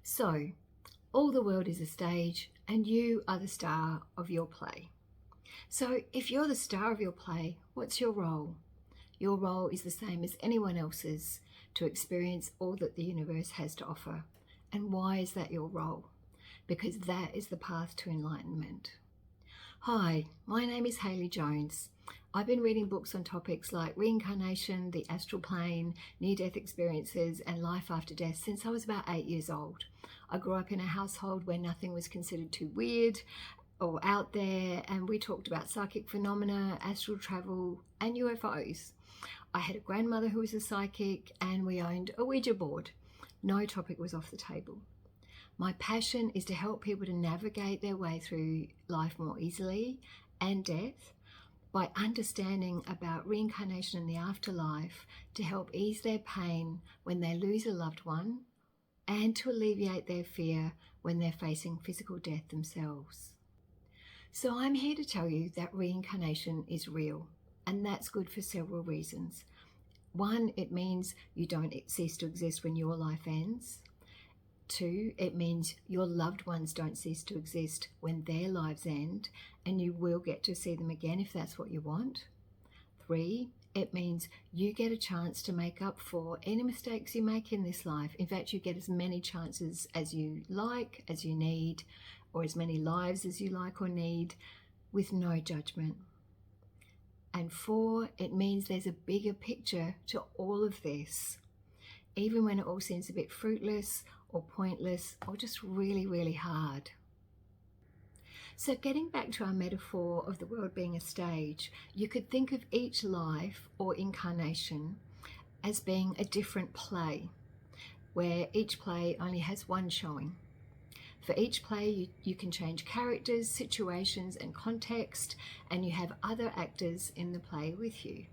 So, all the world is a stage and you are the star of your play. So, if you're the star of your play, what's your role? Your role is the same as anyone else's, to experience all that the universe has to offer. And why is that your role? Because that is the path to enlightenment. Hi, my name is Hayley Jones. I've been reading books on topics like reincarnation, the astral plane, near-death experiences, and life after death since I was about 8 years old. I grew up in a household where nothing was considered too weird or out there, and we talked about psychic phenomena, astral travel, and UFOs. I had a grandmother who was a psychic, and we owned a Ouija board. No topic was off the table. My passion is to help people to navigate their way through life more easily and death by understanding about reincarnation and the afterlife, to help ease their pain when they lose a loved one and to alleviate their fear when they're facing physical death themselves. So I'm here to tell you that reincarnation is real, and that's good for several reasons. One, it means you don't cease to exist when your life ends. Two, it means your loved ones don't cease to exist when their lives end, and you will get to see them again if that's what you want. Three, it means you get a chance to make up for any mistakes you make in this life. In fact, you get as many chances as you like, as you need, or as many lives as you like or need, with no judgment. And four, it means there's a bigger picture to all of this, even when it all seems a bit fruitless or pointless or just really, really hard. So getting back to our metaphor of the world being a stage, you could think of each life or incarnation as being a different play, where each play only has one showing. For each play, you can change characters, situations, and context, and you have other actors in the play with you.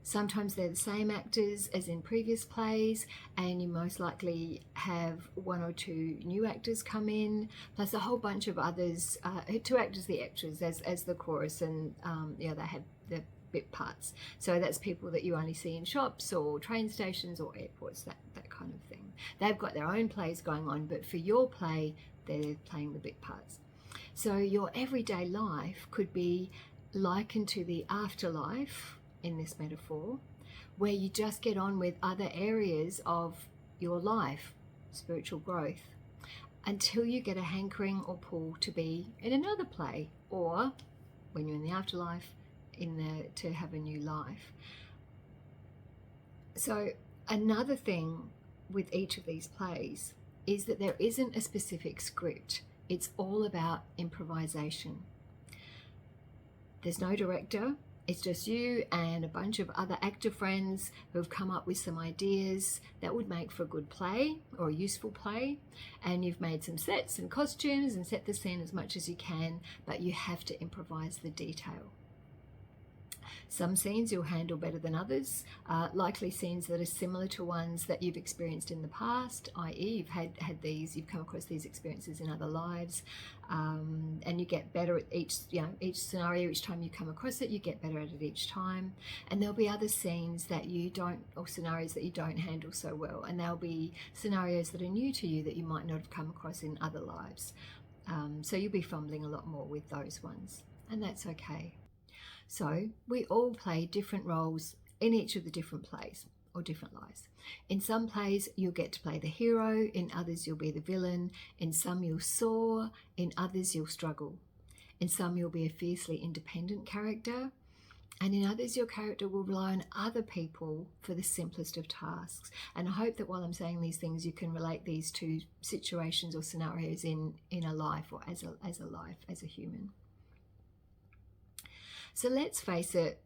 Sometimes they're the same actors as in previous plays, and you most likely have one or two new actors come in, plus a whole bunch of others, two actors, the extras, as the chorus, and they have the bit parts. So that's people that you only see in shops or train stations or airports, that kind of thing. They've got their own plays going on, but for your play, they're playing the bit parts. So your everyday life could be likened to the afterlife, in this metaphor, where you just get on with other areas of your life, spiritual growth, until you get a hankering or pull to be in another play, or when you're in the afterlife, to have a new life. So another thing with each of these plays is that there isn't a specific script. It's all about improvisation. There's no director. It's just you and a bunch of other actor friends who have come up with some ideas that would make for a good play or a useful play. And you've made some sets and costumes and set the scene as much as you can, but you have to improvise the detail. Some scenes you'll handle better than others, likely scenes that are similar to ones that you've experienced in the past, i.e. you've come across these experiences in other lives, and you get better at each scenario. Each time you come across it, you get better at it each time. And there'll be other scenes that or scenarios that you don't handle so well, and there'll be scenarios that are new to you that you might not have come across in other lives. So you'll be fumbling a lot more with those ones, and that's okay. So we all play different roles in each of the different plays or different lives. In some plays, you'll get to play the hero. In others, you'll be the villain. In some, you'll soar. In others, you'll struggle. In some, you'll be a fiercely independent character. And in others, your character will rely on other people for the simplest of tasks. And I hope that while I'm saying these things, you can relate these to situations or scenarios in a life, or as a life, as a human. So let's face it,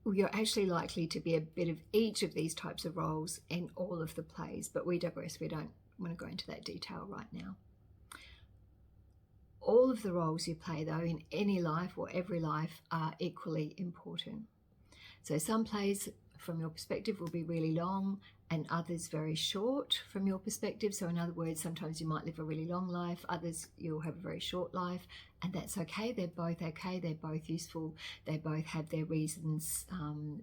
you're actually likely to be a bit of each of these types of roles in all of the plays, but we digress. We don't want to go into that detail right now. All of the roles you play, though, in any life or every life are equally important. So some plays from your perspective will be really long, and others very short from your perspective. So in other words, sometimes you might live a really long life, others you'll have a very short life, and that's okay. They're both okay. They're both useful. They both have their reasons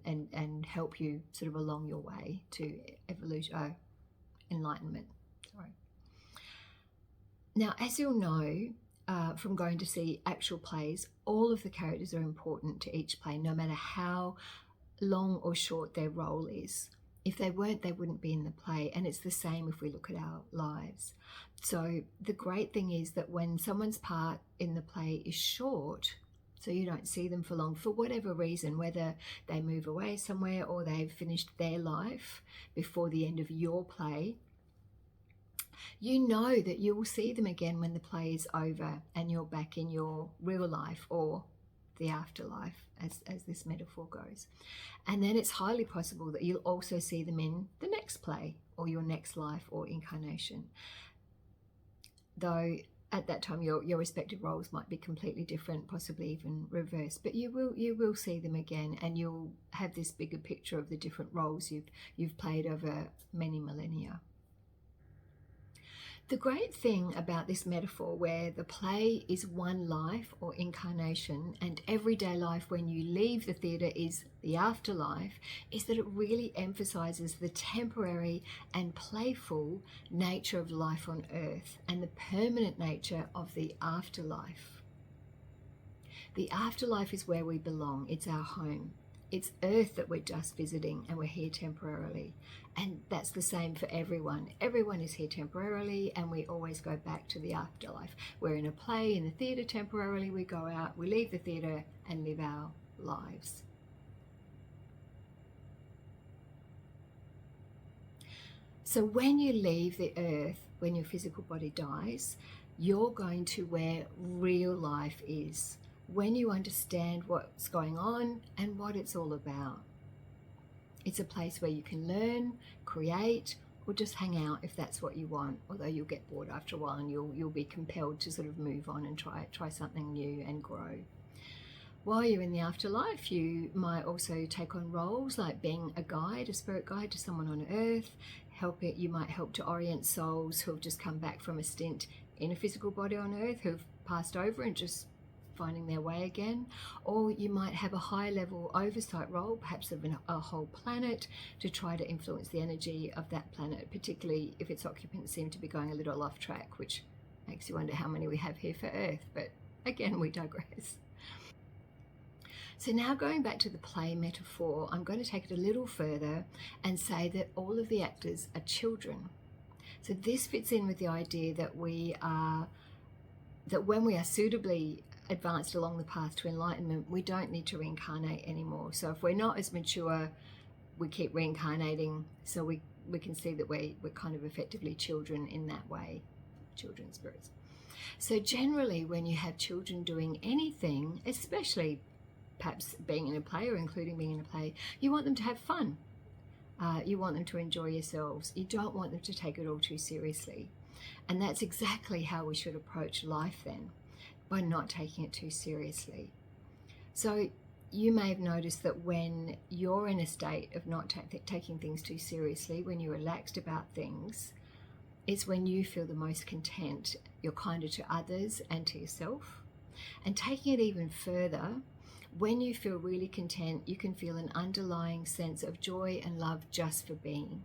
and help you sort of along your way to enlightenment. Sorry. Now, as you'll know from going to see actual plays, all of the characters are important to each play, no matter how long or short their role is. If they weren't, they wouldn't be in the play. And it's the same if we look at our lives. So the great thing is that when someone's part in the play is short, so you don't see them for long, for whatever reason, whether they move away somewhere or they've finished their life before the end of your play, you know that you will see them again when the play is over and you're back in your real life or the afterlife, as this metaphor goes. And then it's highly possible that you'll also see them in the next play or your next life or incarnation. Though at that time your respective roles might be completely different, possibly even reversed, but you will see them again, and you'll have this bigger picture of the different roles you've played over many millennia. The great thing about this metaphor, where the play is one life or incarnation and everyday life when you leave the theatre is the afterlife, is that it really emphasizes the temporary and playful nature of life on earth and the permanent nature of the afterlife. The afterlife is where we belong. It's our home. It's earth that we're just visiting, and we're here temporarily. And that's the same for everyone. Everyone is here temporarily, and we always go back to the afterlife. We're in a play in the theatre temporarily, we go out, we leave the theatre and live our lives. So when you leave the earth, when your physical body dies, you're going to where real life is, when you understand what's going on and what it's all about. It's a place where you can learn, create, or just hang out if that's what you want, although you'll get bored after a while and you'll be compelled to sort of move on and try something new and grow. While you're in the afterlife, you might also take on roles like being a guide, a spirit guide to someone on earth. You might help to orient souls who have just come back from a stint in a physical body on earth, who've passed over and just finding their way again. Or you might have a high level oversight role, perhaps of a whole planet, to try to influence the energy of that planet, particularly if its occupants seem to be going a little off track, which makes you wonder how many we have here for Earth. But again, we digress. So now, going back to the play metaphor, I'm going to take it a little further and say that all of the actors are children. So this fits in with the idea that that when we are suitably advanced along the path to enlightenment, we don't need to reincarnate anymore. So if we're not as mature, we keep reincarnating. So we can see that we're kind of effectively children in that way, children spirits. So generally, when you have children doing anything, especially perhaps being in a play or including being in a play, you want them to have fun. You want them to enjoy yourselves. You don't want them to take it all too seriously. And that's exactly how we should approach life then, by not taking it too seriously. So you may have noticed that when you're in a state of not taking things too seriously, when you're relaxed about things, it's when you feel the most content. You're kinder to others and to yourself. And taking it even further, when you feel really content, you can feel an underlying sense of joy and love just for being.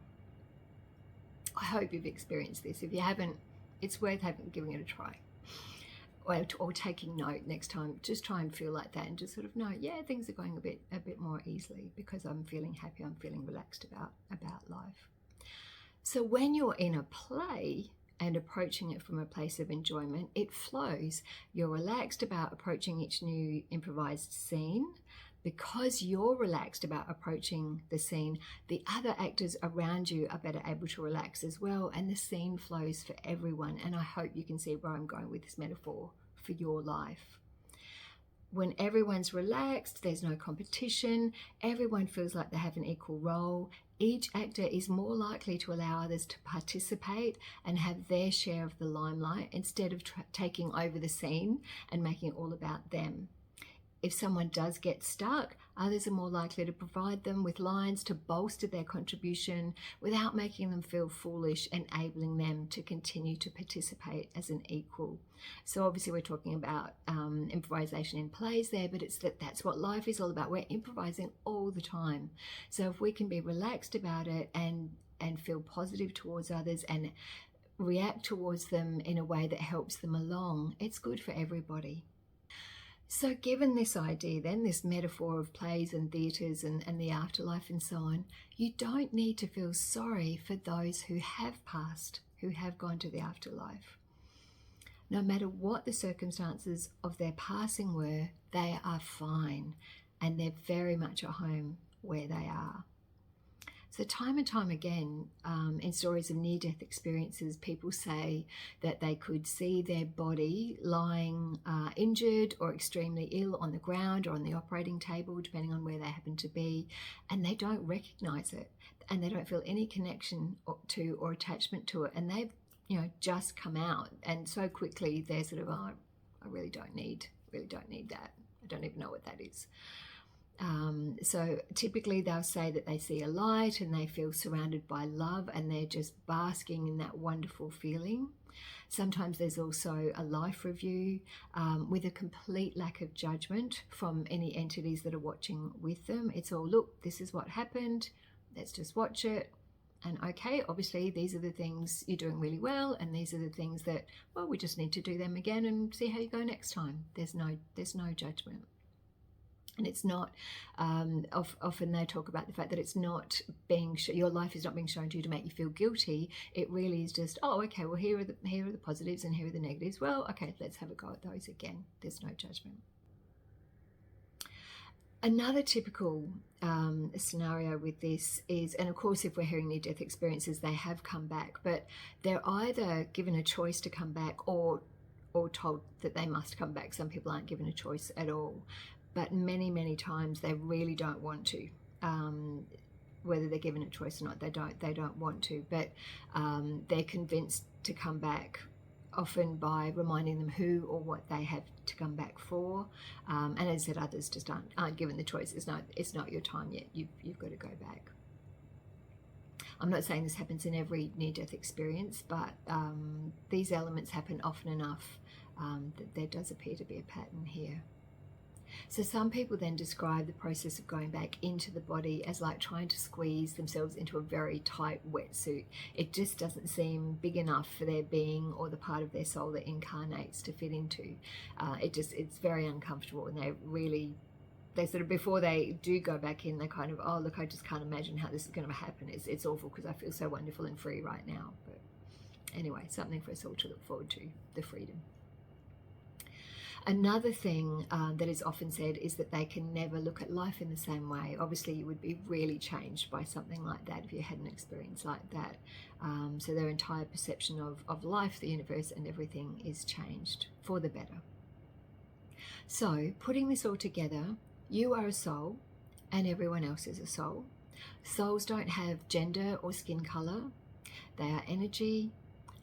I hope you've experienced this. If you haven't, it's worth giving it a try. Or taking note next time. Just try and feel like that and just sort of know, yeah, things are going a bit more easily because I'm feeling happy, I'm feeling relaxed about life. So when you're in a play and approaching it from a place of enjoyment, it flows. You're relaxed about approaching each new improvised scene. Because you're relaxed about approaching the scene, the other actors around you are better able to relax as well, and the scene flows for everyone. And I hope you can see where I'm going with this metaphor for your life. When everyone's relaxed, there's no competition, everyone feels like they have an equal role. Each actor is more likely to allow others to participate and have their share of the limelight instead of taking over the scene and making it all about them. If someone does get stuck, others are more likely to provide them with lines to bolster their contribution without making them feel foolish, enabling them to continue to participate as an equal. So obviously we're talking about improvisation in plays there, but that's what life is all about. We're improvising all the time. So if we can be relaxed about it and feel positive towards others and react towards them in a way that helps them along, it's good for everybody. So given this idea then, this metaphor of plays and theatres and the afterlife and so on, you don't need to feel sorry for those who have passed, who have gone to the afterlife. No matter what the circumstances of their passing were, they are fine and they're very much at home where they are. So time and time again, in stories of near-death experiences, people say that they could see their body lying injured or extremely ill on the ground or on the operating table, depending on where they happen to be, and they don't recognize it, and they don't feel any connection to or attachment to it, and they've just come out, and so quickly they're sort of, oh, I really don't need that. I don't even know what that is. So typically they'll say that they see a light and they feel surrounded by love and they're just basking in that wonderful feeling. Sometimes there's also a life review with a complete lack of judgment from any entities that are watching with them. It's all, look, this is what happened, let's just watch it. And okay, obviously these are the things you're doing really well, and these are the things that, well, we just need to do them again and see how you go next time. There's no judgment. And it's not, often they talk about the fact that it's not being, your life is not being shown to you to make you feel guilty. It really is just, oh, okay, well, here are the positives and here are the negatives. Well, okay, let's have a go at those again. There's no judgment. Another typical scenario with this is, and of course, if we're hearing near-death experiences, they have come back, but they're either given a choice to come back or told that they must come back. Some people aren't given a choice at all. But many times they really don't want to. Whether they're given a choice or not, they don't want to. But they're convinced to come back, often by reminding them who or what they have to come back for. And as I said, others just aren't given the choice. It's not your time yet. You've got to go back. I'm not saying this happens in every near-death experience, but these elements happen often enough that there does appear to be a pattern here. So some people then describe the process of going back into the body as like trying to squeeze themselves into a very tight wetsuit. It just doesn't seem big enough for their being or the part of their soul that incarnates to fit into. It's very uncomfortable, and they sort of, before they do go back in, they kind of, oh, look, I just can't imagine how this is going to happen. It's awful because I feel so wonderful and free right now. But anyway, something for us all to look forward to, the freedom. Another thing that is often said is that they can never look at life in the same way. Obviously, you would be really changed by something like that if you had an experience like that. So their entire perception of life, the universe, and everything is changed for the better. So putting this all together, you are a soul and everyone else is a soul. Souls don't have gender or skin color. They are energy,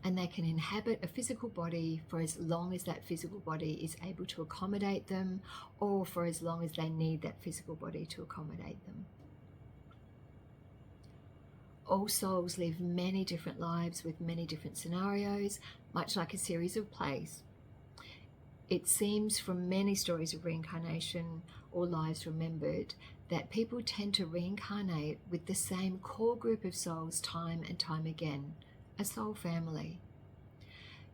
and they can inhabit a physical body for as long as that physical body is able to accommodate them, or for as long as they need that physical body to accommodate them. All souls live many different lives with many different scenarios, much like a series of plays. It seems from many stories of reincarnation or lives remembered that people tend to reincarnate with the same core group of souls time and time again, a soul family.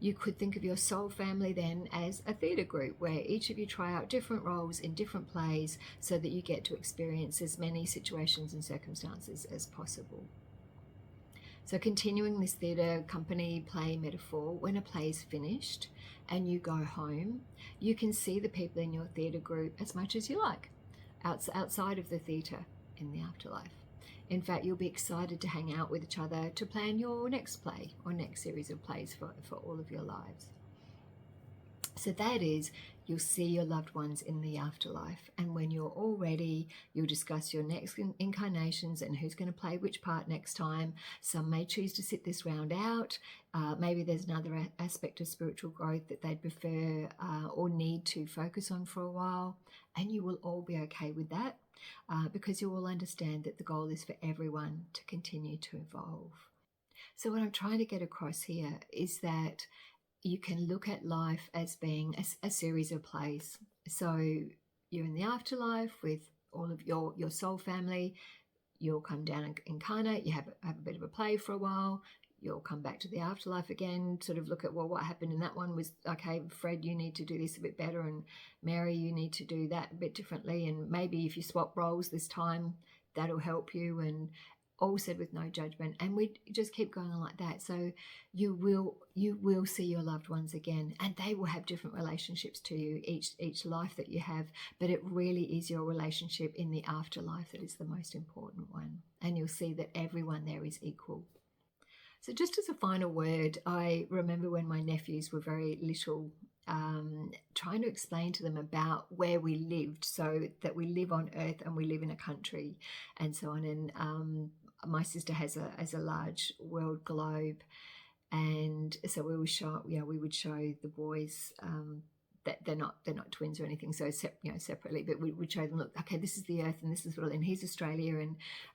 You could think of your soul family then as a theatre group where each of you try out different roles in different plays so that you get to experience as many situations and circumstances as possible. So continuing this theatre company play metaphor, when a play is finished and you go home, you can see the people in your theatre group as much as you like, outside of the theatre in the afterlife. In fact, you'll be excited to hang out with each other to plan your next play or next series of plays for all of your lives. So that is, you'll see your loved ones in the afterlife. And when you're all ready, you'll discuss your next incarnations and who's going to play which part next time. Some may choose to sit this round out. Maybe there's another aspect of spiritual growth that they'd prefer or need to focus on for a while. And you will all be okay with that. Because you all understand that the goal is for everyone to continue to evolve. So what I'm trying to get across here is that you can look at life as being a series of plays. So you're in the afterlife with all of your soul family. You'll come down and incarnate. You have a bit of a play for a while. you'll come back to the afterlife again, sort of look at, well, what happened in that one was, okay, Fred, you need to do this a bit better, and Mary, you need to do that a bit differently, and maybe if you swap roles this time, that'll help you, and all said with no judgment. And we just keep going on like that. So you will see your loved ones again, and they will have different relationships to you each life that you have, but it really is your relationship in the afterlife that is the most important one, and you'll see that everyone there is equal. So just as a final word, I remember when my nephews were very little, trying to explain to them about where we lived, so that we live on Earth and we live in a country and so on. And my sister has a large world globe, and so we would show the boys that they're not twins or anything, so separately, but we would show them, look, okay, this is the Earth and this is and here's Australia,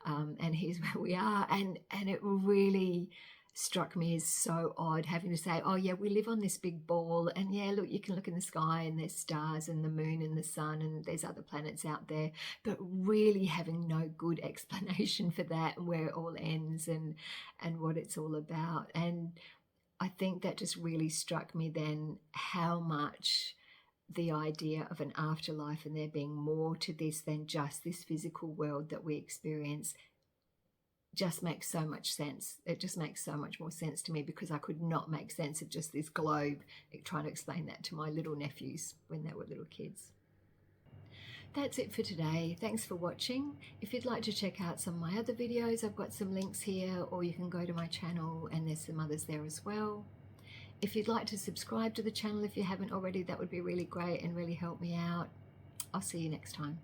and here's where we are, and it really struck me as so odd having to say, oh yeah, we live on this big ball, and yeah, look, you can look in the sky and there's stars and the moon and the sun and there's other planets out there, but really having no good explanation for that and where it all ends and what it's all about. And I think that just really struck me then, how much the idea of an afterlife and there being more to this than just this physical world that we experience just makes so much sense. It just makes so much more sense to me, because I could not make sense of just this globe, trying to explain that to my little nephews when they were little kids. That's it for today. Thanks for watching. If you'd like to check out some of my other videos, I've got some links here, or you can go to my channel and there's some others there as well. If you'd like to subscribe to the channel if you haven't already, that would be really great and really help me out. I'll see you next time.